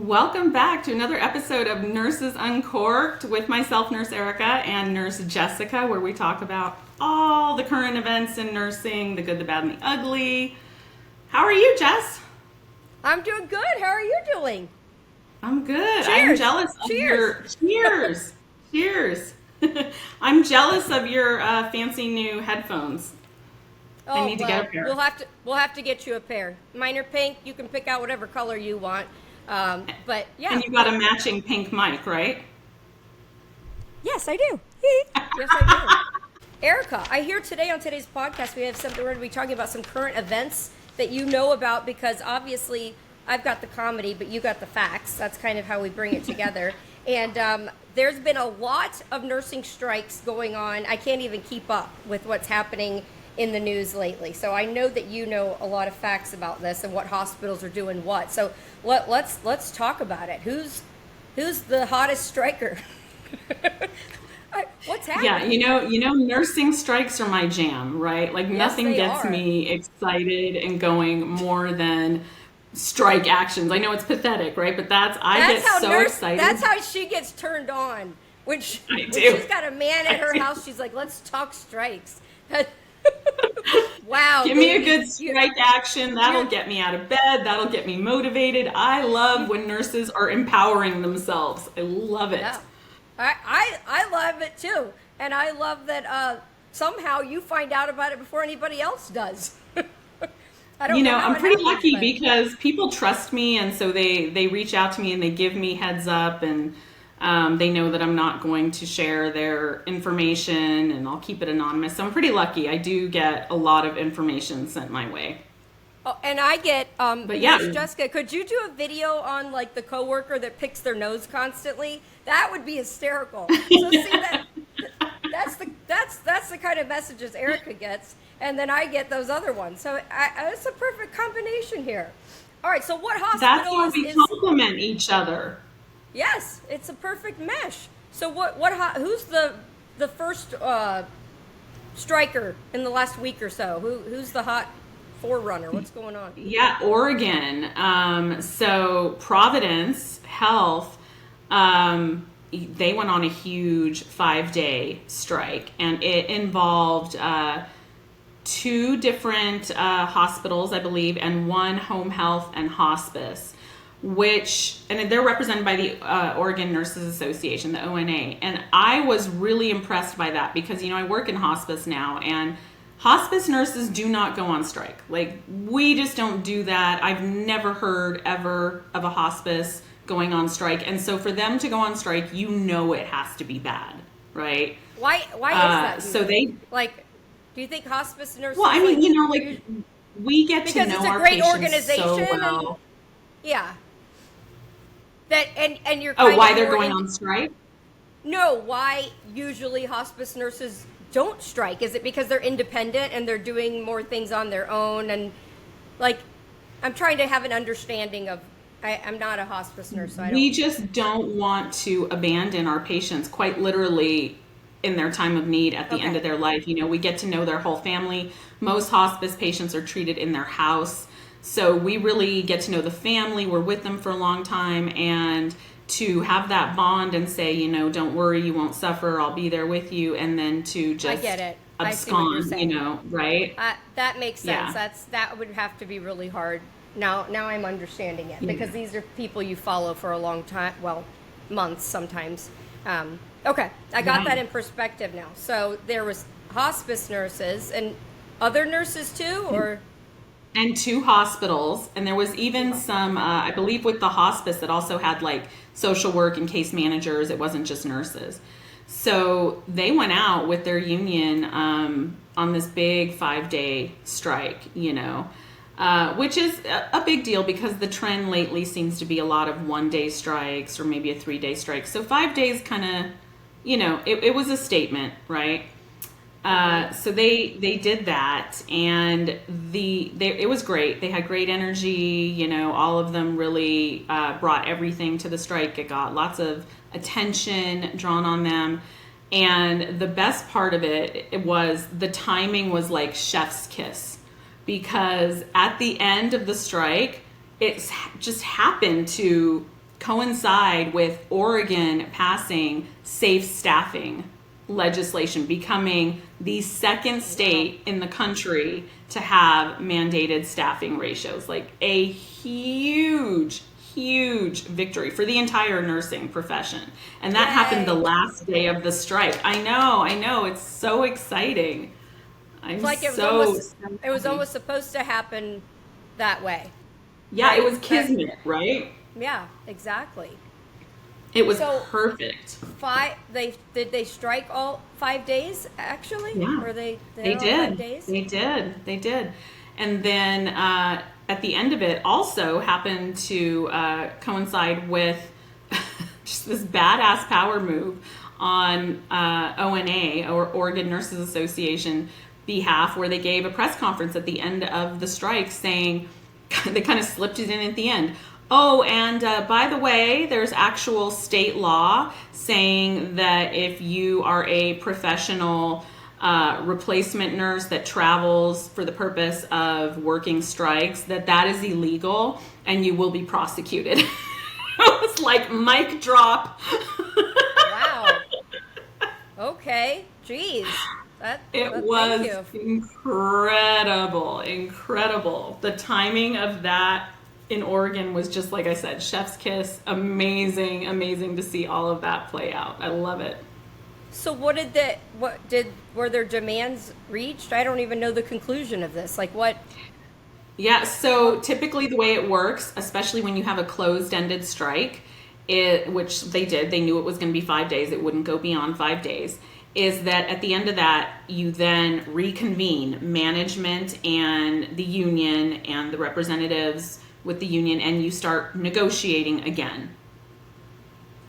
Welcome back to another episode of Nurses Uncorked with myself, Nurse Erica, and Nurse Jessica, where we talk about all the current events in nursing, the good, the bad, and the ugly. How are you, Jess? I'm doing good. How are you doing? I'm good. Cheers. I'm jealous of your... Cheers. Cheers. I'm jealous of your fancy new headphones. I need to get a pair. We'll have to get you a pair. Mine are pink. You can pick out whatever color you want. But yeah. And you got a matching pink mic, right? Yes, I do. Yes, I do. Erica, I hear today on today's podcast we have something we're going to be talking about some current events that you know about, because obviously I've got the comedy, but you got the facts. That's kind of how we bring it together. And there's been a lot of nursing strikes going on. I can't even keep up with what's happening in the news lately. So I know that you know a lot of facts about this and what hospitals are doing what. So let's talk about it. Who's the hottest striker? What's happening? Yeah, nursing strikes are my jam, right? Like nothing gets me excited and going more than strike actions. I know it's pathetic, right? But I get so excited. That's how she gets turned on. When she's got a man at her house, she's like, let's talk strikes. Wow. Give me a good strike action. That'll get me out of bed. That'll get me motivated. I love when nurses are empowering themselves. I love it. Yeah. I love it too. And I love that somehow you find out about it before anybody else does. I'm pretty lucky because people trust me, and so they reach out to me and they give me heads up, and they know that I'm not going to share their information, and I'll keep it anonymous. So I'm pretty lucky. I do get a lot of information sent my way. Oh, and I get, but yeah, Jessica, could you do a video on like the coworker that picks their nose constantly? That would be hysterical. So see that's the kind of messages Erica gets, and then I get those other ones. So it's a perfect combination here. All right, so what hospital That's how we complement each other. Yes, it's a perfect mesh. So who's the first striker in the last week or so? Who's the hot forerunner? What's going on? Yeah, Oregon. So Providence Health, they went on a huge 5-day strike, and it involved 2 different hospitals, I believe, and 1 home health and hospice, and they're represented by the Oregon Nurses Association, the ONA. And I was really impressed by that because, I work in hospice now, and hospice nurses do not go on strike. Like, we just don't do that. I've never heard ever of a hospice going on strike. And so for them to go on strike, it has to be bad, right? Why is that? So do you think hospice nurses? Well, I mean, we get to know our patients so well. Yeah. That and you're why they're going on strike? No, why usually hospice nurses don't strike? Is it because they're independent and they're doing more things on their own? And I'm trying to have an understanding of. I'm not a hospice nurse, so I don't. We just don't want to abandon our patients, quite literally, in their time of need at the end of their life. We get to know their whole family. Most hospice patients are treated in their house. So we really get to know the family. We're with them for a long time, and to have that bond and say, don't worry, you won't suffer. I'll be there with you. And then to just I get it. abscond, right? That makes sense. Yeah. That would have to be really hard. Now I'm understanding it, because these are people you follow for a long time, well, months sometimes. Okay, I got that in perspective now. So there was hospice nurses and other nurses too, or? And 2 hospitals, and there was even some, I believe with the hospice that also had social work and case managers. It wasn't just nurses. So they went out with their union on this big 5-day strike, which is a big deal because the trend lately seems to be a lot of 1-day strikes or maybe a 3-day strike. So 5 days kind of, it was a statement, right? So they did that, and it was great. They had great energy. All of them really brought everything to the strike. It got lots of attention drawn on them, and the best part of it was the timing was like chef's kiss, because at the end of the strike, it just happened to coincide with Oregon passing safe staffing legislation, becoming the second state in the country to have mandated staffing ratios. Like a huge, huge victory for the entire nursing profession. And that happened the last day of the strike. I know. It's so exciting. I'm Like it was almost supposed to happen that way. Yeah, right? it was kismet, right? Yeah, exactly. It was So, perfect. Did they strike all 5 days actually? Yeah, Or they they all did. 5 days? They did. And then at the end of it, also happened to coincide with just this badass power move on ONA, or Oregon Nurses Association behalf, where they gave a press conference at the end of the strike saying, they kind of slipped it in at the end. Oh, and by the way, there's actual state law saying that if you are a professional replacement nurse that travels for the purpose of working strikes, that is illegal and you will be prosecuted. It was like mic drop. Wow. Okay. Jeez. It thank was you. incredible. The timing of that in Oregon was just, like I said, chef's kiss. Amazing to see all of that play out. I love it. So were their demands reached? I don't even know the conclusion of this. Like what? Yeah, so typically the way it works, especially when you have a closed-ended strike, which they did, they knew it was going to be 5 days, it wouldn't go beyond 5 days, is that at the end of that, you then reconvene management and the union and the representatives with the union, and you start negotiating again.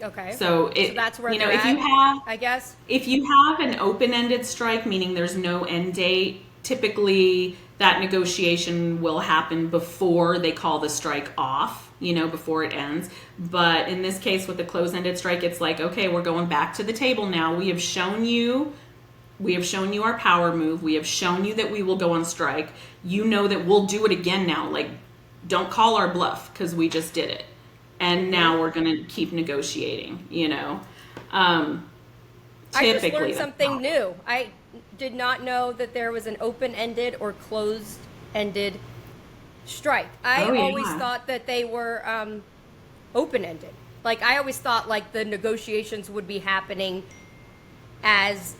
Okay. So that's where if you have, I guess. if you have an open-ended strike, meaning there's no end date, typically that negotiation will happen before they call the strike off, before it ends. But in this case, with the closed-ended strike, it's like, okay, we're going back to the table now. We have shown you our power move. We have shown you that we will go on strike. You know that we'll do it again now. Like, don't call our bluff, because we just did it. And now we're going to keep negotiating, I just Typically, learned that's something how- new. I did not know that there was an open-ended or closed-ended strike. I Oh, yeah. always thought that they were open-ended. Like I always thought like the negotiations would be happening as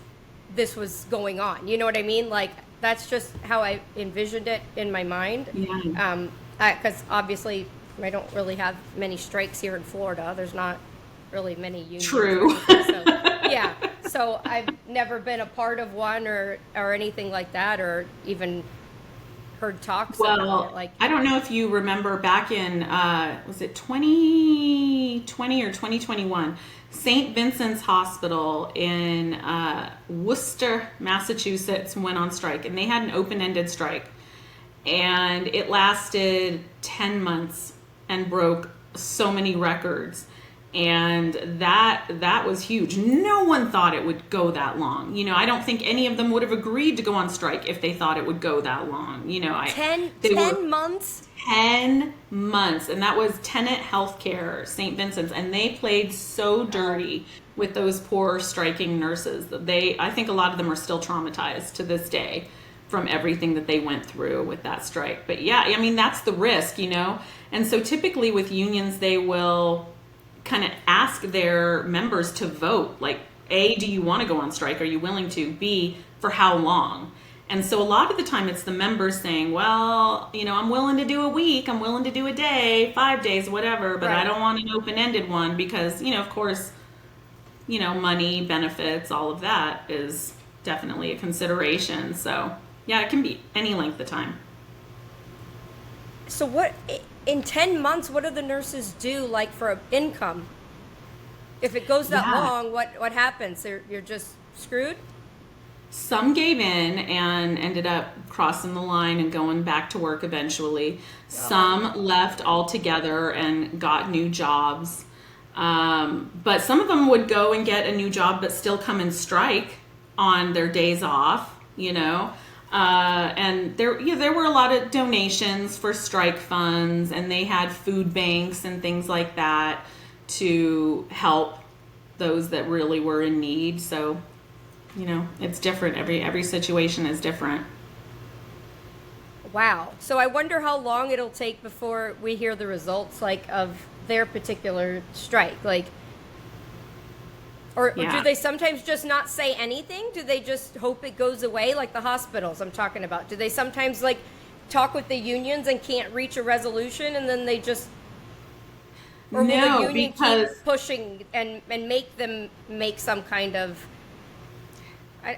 this was going on. You know what I mean? Like that's just how I envisioned it in my mind. Yeah. Because obviously I don't really have many strikes here in Florida. There's not really many unions. True. So, yeah. So I've never been a part of one or anything like that, or even heard talks about it. Like I don't know if you remember back in was it 2020 or 2021, St. Vincent's Hospital in Worcester, Massachusetts went on strike, and they had an open-ended strike, and it lasted 10 months and broke so many records. And that was huge. No one thought it would go that long. I don't think any of them would have agreed to go on strike if they thought it would go that long. 10 months? 10 months. And that was Tenet Healthcare, St. Vincent's. And they played so dirty with those poor striking nurses. I think a lot of them are still traumatized to this day from everything that they went through with that strike. But yeah, I mean, that's the risk, And so typically with unions, they will kind of ask their members to vote, like, A, do you want to go on strike? Are you willing to? B, for how long? And so a lot of the time it's the members saying, well, I'm willing to do a week, I'm willing to do a day, 5 days, whatever, but Right. I don't want an open-ended one because, of course, money, benefits, all of that is definitely a consideration. So yeah, it can be any length of time. So what in 10 months? What do the nurses do like for income? If it goes that Yeah. long, what happens? You're just screwed. Some gave in and ended up crossing the line and going back to work eventually. Some left altogether and got new jobs. But some of them would go and get a new job but still come and strike on their days off, and there were a lot of donations for strike funds, and they had food banks and things like that. to help those that really were in need. So, it's different. Every situation is different. Wow. So I wonder how long it'll take before we hear the results, like, of their particular strike. Like, or do they sometimes just not say anything? Do they just hope it goes away? Like the hospitals I'm talking about. Do they sometimes, like, talk with the unions and can't reach a resolution, and then they just... Or will the union keep pushing and make them make some kind of...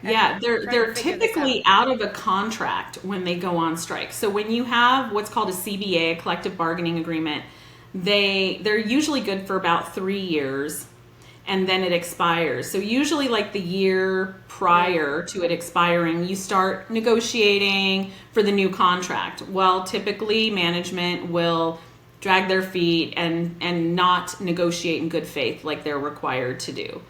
They're typically out of a contract when they go on strike. So when you have what's called a CBA, a collective bargaining agreement, they're usually good for about 3 years, and then it expires. So usually, like the year prior to it expiring, you start negotiating for the new contract. Well, typically management will drag their feet and not negotiate in good faith like they're required to do.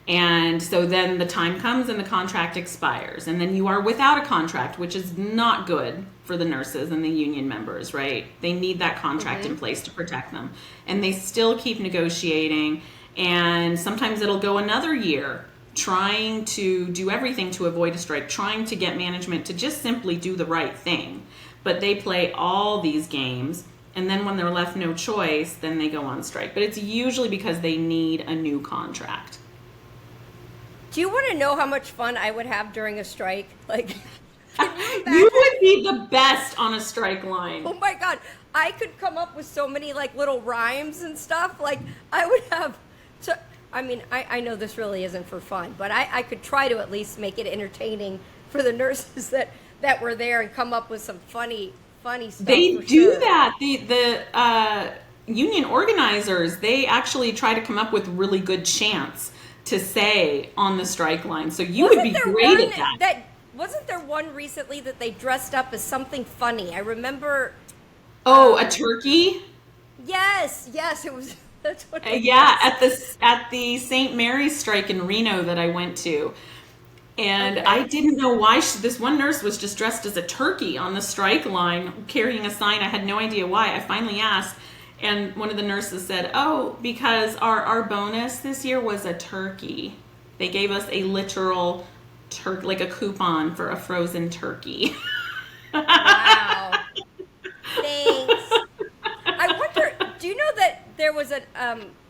And so then the time comes and the contract expires, and then you are without a contract, which is not good for the nurses and the union members, right? They need that contract in place to protect them. And they still keep negotiating, and sometimes it'll go another year trying to do everything to avoid a strike, trying to get management to just simply do the right thing. But they play all these games, and then when they're left no choice, then they go on strike. But it's usually because they need a new contract. Do you want to know how much fun I would have during a strike? Like, you would be the best on a strike line. Oh my God. I could come up with so many, like, little rhymes and stuff. Like, I would have to, I mean, I know this really isn't for fun, but I could try to at least make it entertaining for the nurses that were there and come up with some funny stuff. They do that. The union organizers, they actually try to come up with really good chants to say on the strike line. So you would be great at that. Wasn't there one recently that they dressed up as something funny? I remember. Oh, a turkey? Yes, it was. That's what it was. At the St. Mary's strike in Reno that I went to. And I didn't know why this one nurse was just dressed as a turkey on the strike line, carrying a sign. I had no idea why. I finally asked. And one of the nurses said, oh, because our bonus this year was a turkey. They gave us a literal turkey, like a coupon for a frozen turkey. Wow. Thanks. I wonder, do you know that there was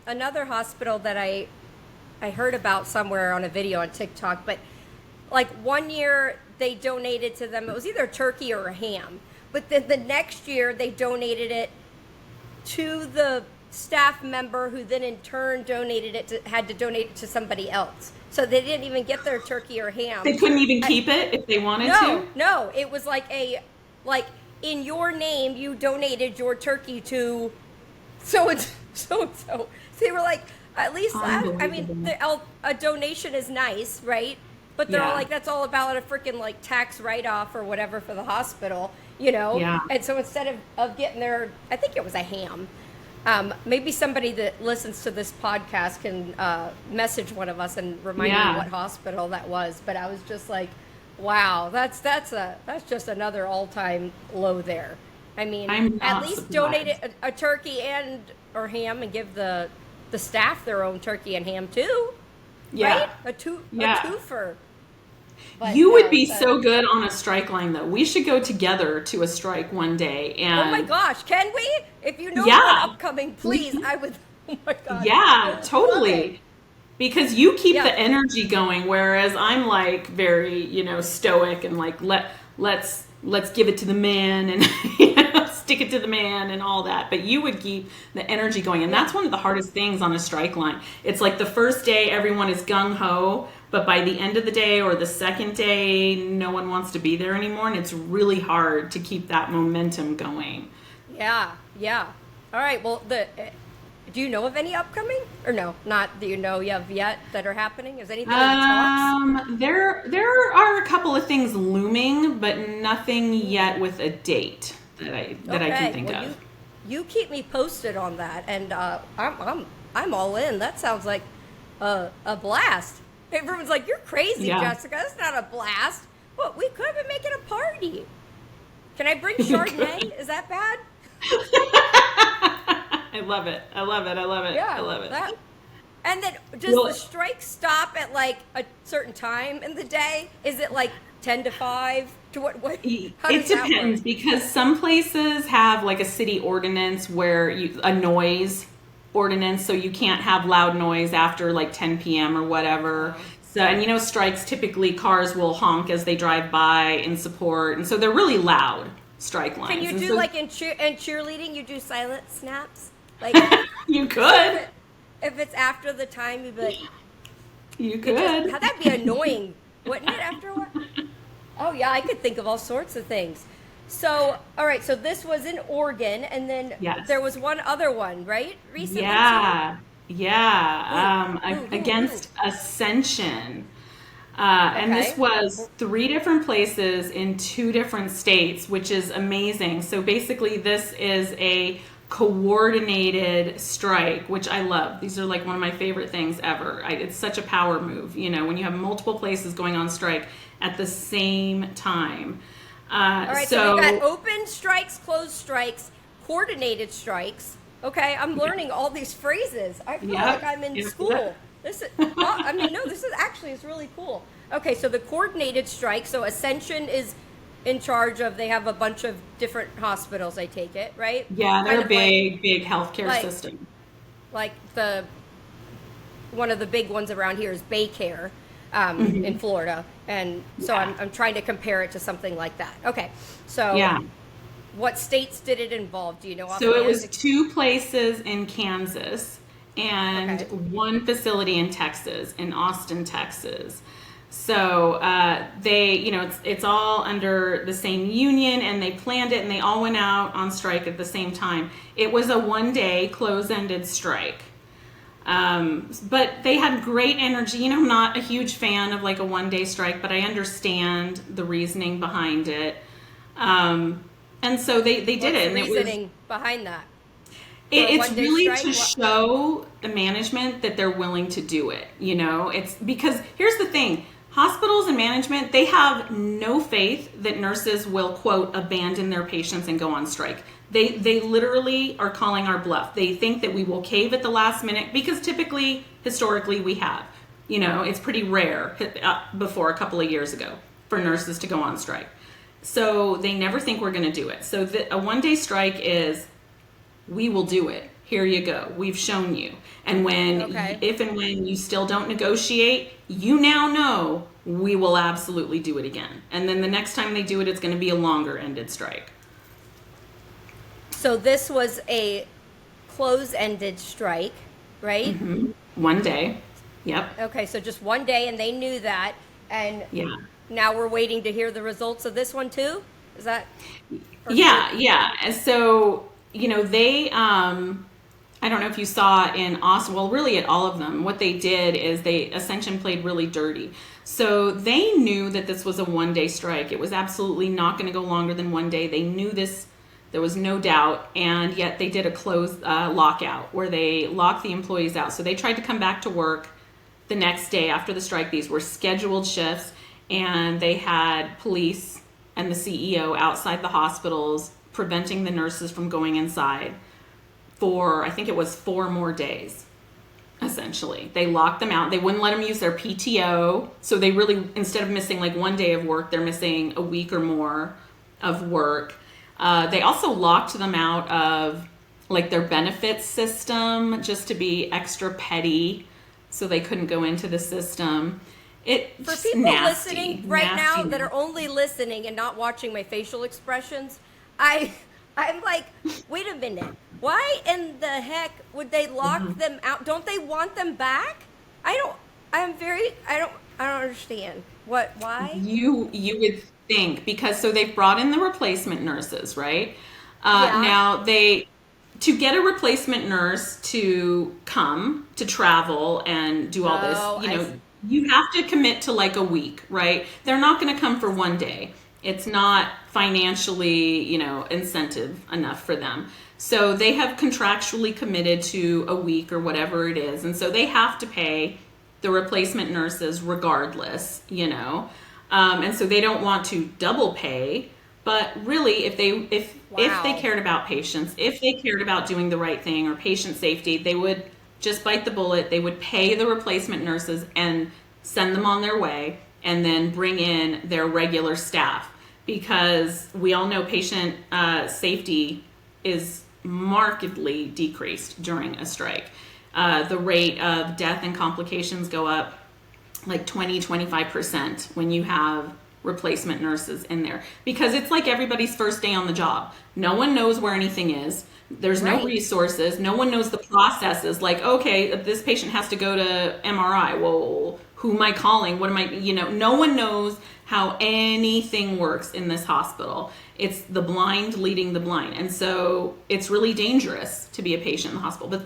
another hospital that I heard about somewhere on a video on TikTok, but like one year they donated to them, it was either a turkey or a ham, but then the next year they donated it to the staff member who then in turn had to donate it to somebody else. So they didn't even get their turkey or ham. They couldn't even keep it if they wanted to? No, it was like in your name, you donated your turkey to so-and-so. So they were like, at least, I mean, a donation is nice, right? But they're all like, that's all about a freaking like tax write-off or whatever for the hospital, Yeah. And so instead of getting their, I think it was a ham. Maybe somebody that listens to this podcast can message one of us and remind me what hospital that was. But I was just like, wow, that's just another all-time low there. I mean, at least donate a turkey or ham and give the staff their own turkey and ham too. Yeah. Right? A twofer. But you would be so good on a strike line, though. We should go together to a strike one day. And oh my gosh, can we? If you know what's upcoming, please. I would. Oh my god. Yeah, totally. Because you keep the energy going, whereas I'm like very, stoic and like let's give it to the man and stick it to the man and all that. But you would keep the energy going, and that's one of the hardest things on a strike line. It's like the first day everyone is gung ho, but by the end of the day or the second day, no one wants to be there anymore, and it's really hard to keep that momentum going. Yeah. All right. Well, do you know of any upcoming, or no? Not that you know of yet that are happening. Is anything in the talks? There are a couple of things looming, but nothing yet with a date that I can think of. You keep me posted on that, and I'm all in. That sounds like a blast. Everyone's like, "You're crazy, Jessica. That's not a blast." Well, we could have been making a party. Can I bring Chardonnay? Is that bad? I love it. I love it. I love it. I Yeah. love it. And then does Well, the strike stop at like a certain time in the day? Is it like 10 to 5? To what how it does that work? depends because some places have like a city ordinance where a noise ordinance, so you can't have loud noise after like 10 p.m. or whatever. So, and strikes typically cars will honk as they drive by in support, and so they're really loud strike lines. Can you And do so like in cheerleading, you do silent snaps? Like you so could, if it's after the time, you'd be like, you could. how'd that be annoying, wouldn't it, after a while? Oh, yeah, I could think of all sorts of things. So, all right, so this was in Oregon, and then Yes. there was one other one, right? Recently, Yeah, yeah. Ooh. Against Ascension. And Okay. this was 3 different places in 2 different states, which is amazing. So basically, this is a coordinated strike, which I love. These are like one of my favorite things ever. It's such a power move, when you have multiple places going on strike at the same time. All right, so we've got open strikes, closed strikes, coordinated strikes. Okay, I'm learning all these phrases. I feel like I'm in school. This is, no, this is actually, it's really cool. Okay, so the coordinated strike, so Ascension is in charge of, they have a bunch of different hospitals, I take it, right? Yeah, they're Kind a of big healthcare like- system. like one of the big ones around here is Baycare in Florida, and so I'm trying to compare it to something like that. Okay, so Yeah. what states did it involve? Do you know? So it was offhand? 2 places in Kansas and Okay. 1 facility in Texas, in Austin, Texas. So they, it's all under the same union, and they planned it, and they all went out on strike at the same time. It was a 1-day close-ended strike. But they had great energy. I'm not a huge fan of like a 1-day strike, but I understand the reasoning behind it. And so they did What's it. the And reasoning behind that? it's one-day really strike? to show the management that they're willing to do it. It's because here's the thing. Hospitals and management, they have no faith that nurses will, quote, abandon their patients and go on strike. They literally are calling our bluff. They think that we will cave at the last minute because typically, historically, we have. It's pretty rare before a couple of years ago for nurses to go on strike. So they never think we're going to do it. So a 1-day strike is, we will do it. Here you go. We've shown you. And if and when you still don't negotiate, you now know we will absolutely do it again. And then the next time they do it, it's going to be a longer ended strike. So this was a close-ended strike, right? 1 day. Yep. Okay, so just 1 day, and they knew that, and Yeah. now we're waiting to hear the results of this one too. Is that? Yeah. And so, they, I don't know if you saw in Austin, well, really at all of them, what they did is Ascension played really dirty. So they knew that this was a 1-day strike. It was absolutely not going to go longer than 1 day. They knew this. There was no doubt, and yet they did a closed lockout where they locked the employees out. So they tried to come back to work the next day after the strike. These were scheduled shifts, and they had police and the CEO outside the hospitals preventing the nurses from going inside for, I think it was 4 more days, essentially. They locked them out. They wouldn't let them use their PTO. So they really, instead of missing like 1 day of work, they're missing a week or more of work. They also locked them out of like their benefits system just to be extra petty, so they couldn't go into the system. For people listening right now that are only listening and not watching my facial expressions, I'm like, wait a minute. Why in the heck would they lock them out? Don't they want them back? I don't understand. Why? You would think, because so they've brought in the replacement nurses, right? Yeah. Now to get a replacement nurse to come to travel and do all this, you have to commit to like a week, right? They're not going to come for 1 day. It's not financially, incentive enough for them. So they have contractually committed to a week or whatever it is. And so they have to pay the replacement nurses regardless, and so they don't want to double pay But really, if they Wow. cared about patients, if they cared about doing the right thing or patient safety, they would just bite the bullet. They would pay the replacement nurses and send them on their way, and then bring in their regular staff, because we all know patient safety is markedly decreased during a strike. The rate of death and complications go up like 20-25% when you have replacement nurses in there, because it's like everybody's first day on the job. No one knows where anything is. There's no Right. resources. No one knows the processes. Like, okay, this patient has to go to MRI. Well, who am I calling? What am I, no one knows how anything works in this hospital. It's the blind leading the blind. And so it's really dangerous to be a patient in the hospital.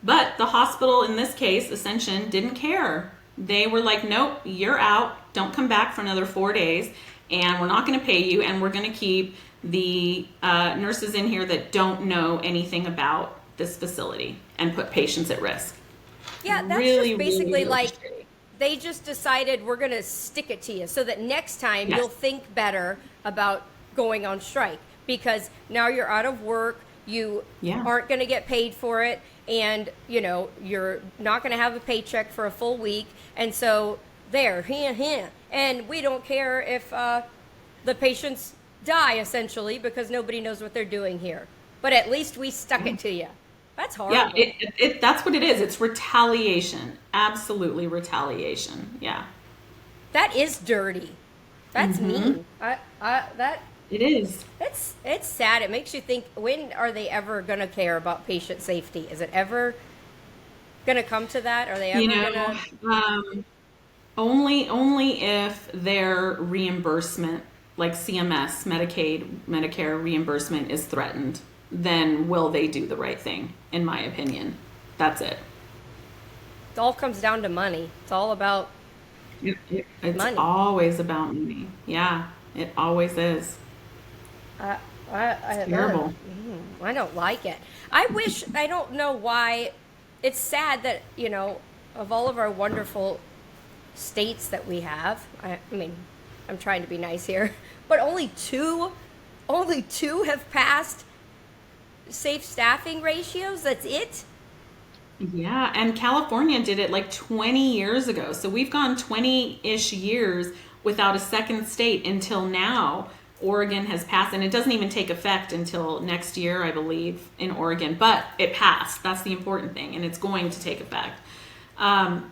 But the hospital in this case, Ascension, didn't care. They were like, nope, you're out. Don't come back for another 4 days, and we're not going to pay you, and we're going to keep the nurses in here that don't know anything about this facility and put patients at risk. Yeah, that's Really, just basically really like frustrating. they just decided we're going to stick it to you so that next time Yes. you'll think better about going on strike, because now you're out of work, you Yeah. aren't going to get paid for it, and you're not going to have a paycheck for a full week, and so there, and we don't care if the patients die, essentially, because nobody knows what they're doing here. But at least we stuck it to you. That's horrible. Yeah, that's what it is. It's retaliation. Absolutely retaliation. Yeah, That is dirty. That's mean. That it is. it's sad. It makes you think, when are they ever going to care about patient safety? Is it ever going to come to that? Are they ever You going know, to? only if their reimbursement, like CMS, Medicaid, Medicare reimbursement, is threatened, then will they do the right thing, in my opinion. That's it. It all comes down to money. It's all about It's money. always about money. Yeah, it always is. I Terrible. I don't like it. I don't know why. It's sad that, of all of our wonderful states that we have, I mean, I'm trying to be nice here, but only two have passed safe staffing ratios. That's it. Yeah, and California did it like 20 years ago. So we've gone 20-ish years without a second state until now. Oregon has passed, and it doesn't even take effect until next year, I believe, in Oregon. But it passed. That's the important thing, and it's going to take effect.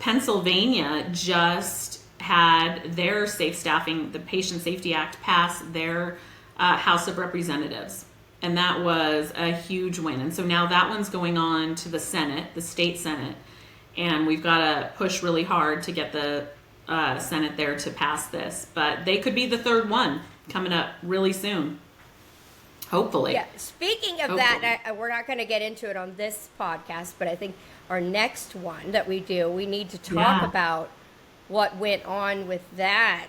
Pennsylvania just had their safe staffing, the Patient Safety Act, pass their House of Representatives. And that was a huge win. And so now that one's going on to the Senate, the state Senate. And we've got to push really hard to get the Senate there to pass this. But they could be the third one coming up really soon. Hopefully. Yeah. Speaking of Hopefully. that, we're not going to get into it on this podcast, but I think our next one that we do, we need to talk Yeah. about what went on with that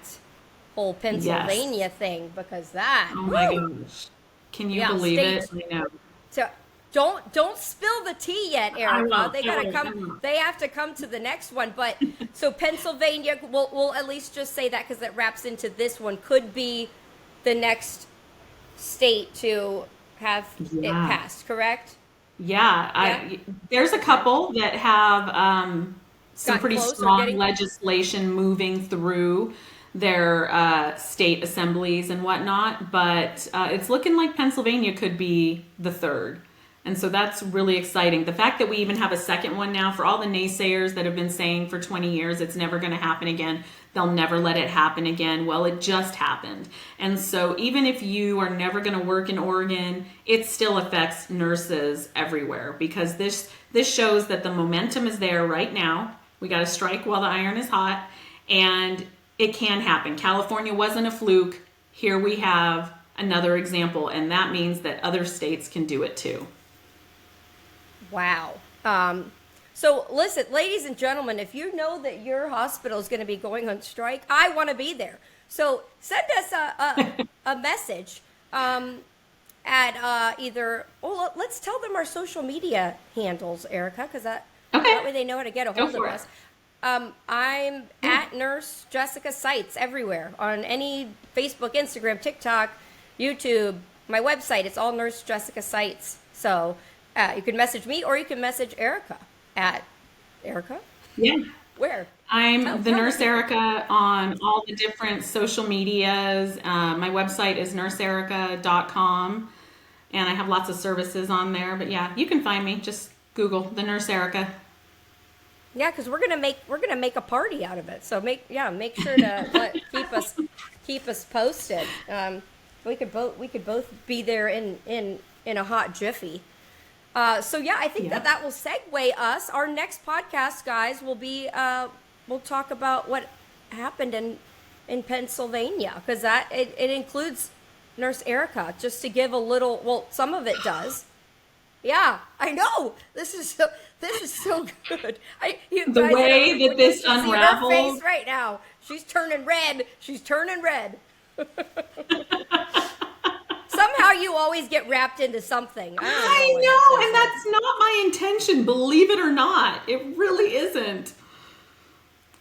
whole Pennsylvania thing, because that. Oh my woo! gosh. Can you Yeah, believe it? states- I know. So don't spill the tea yet, I Erica. won't, They I gotta won't, I come. won't. They have to come to the next one. But so Pennsylvania, we'll at least just say that, because it wraps into this one. Could be the next state to have it Yeah. passed. Correct? Yeah, there's a couple that have some Got pretty close or strong getting- legislation moving through their state assemblies and whatnot, but it's looking like Pennsylvania could be the third. And so that's really exciting. The fact that we even have a second one now, for all the naysayers that have been saying for 20 years it's never going to happen again, they'll never let it happen again. Well, it just happened. And so even if you are never going to work in Oregon, it still affects nurses everywhere, because this shows that the momentum is there right now. We got to strike while the iron is hot, and it can happen. California wasn't a fluke. Here we have another example, and that means that other states can do it too. Wow. So listen, ladies and gentlemen, if you know that your hospital is going to be going on strike, I want to be there. So send us a message at either. Oh, let's tell them our social media handles, Erica, because that way they know how to get a hold of for us. I'm at Nurse Jessica Sites everywhere, on any Facebook, Instagram, TikTok, YouTube, my website. It's all Nurse Jessica sites. So you can message me or you can message Erica at Erica. Yeah. Where? I'm the tell Nurse me. Erica on all the different social medias. My website is nurseerica.com, and I have lots of services on there. But yeah, you can find me. Just Google the Nurse Erica. Yeah, because we're gonna make a party out of it. So make sure to keep us posted. We could both be there in a hot jiffy. So yeah, I think Yeah. that will segue us. Our next podcast, guys, will be we'll talk about what happened in Pennsylvania, because it includes Nurse Erica. Just to give a little, well, some of it does. Yeah, I know. This is so good. The way that this see her unraveled. face right now. She's turning red. She's turning red. Somehow you always get wrapped into something. I I don't know, what and that's not my intention, believe it or not. It really isn't.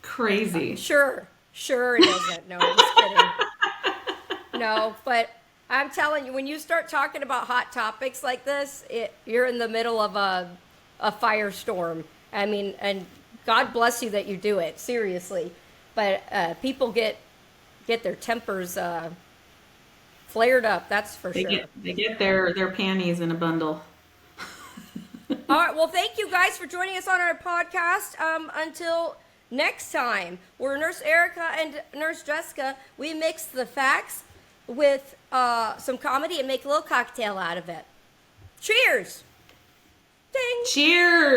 Crazy. Sure it isn't. No, I'm just kidding. No, but I'm telling you, when you start talking about hot topics like this, you're in the middle of a firestorm. I mean, and God bless you that you do it, seriously. But people get their tempers flared up, that's for sure. They get their panties in a bundle. All right, well, thank you guys for joining us on our podcast. Until next time, we're Nurse Erica and Nurse Jessica. We mix the facts with some comedy and make a little cocktail out of it. Cheers! Ding! Cheers!